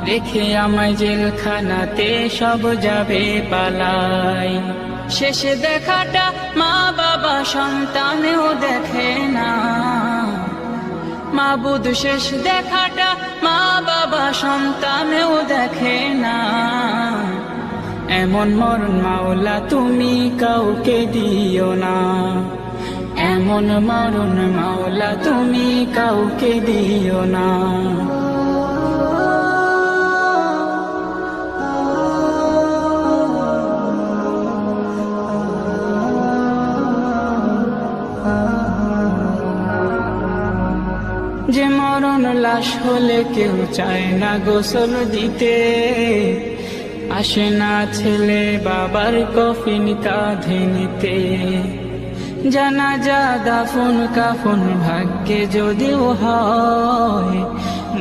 রেখে আমায় জেলখানাতে সব যাবে পালাই। শেষে দেখাটা মা বাবা সন্তানেও দেখে না, মাবুদ শেষ দেখাটা মা বাবা সন্তানেও দেখে না। এমন মরণ মাওলা তুমি কাউকে দিও না, এমন মরণ মাওলা তুমি কাউকে দিও না। যে মরণ লাশ হলে কেউ চায় না গোসল দিতে, আসে না ছেলে বাবার কফিন কাঁধে নিতে। জানাজা দাফন কাফন ভাগ্যে যদিও হয়,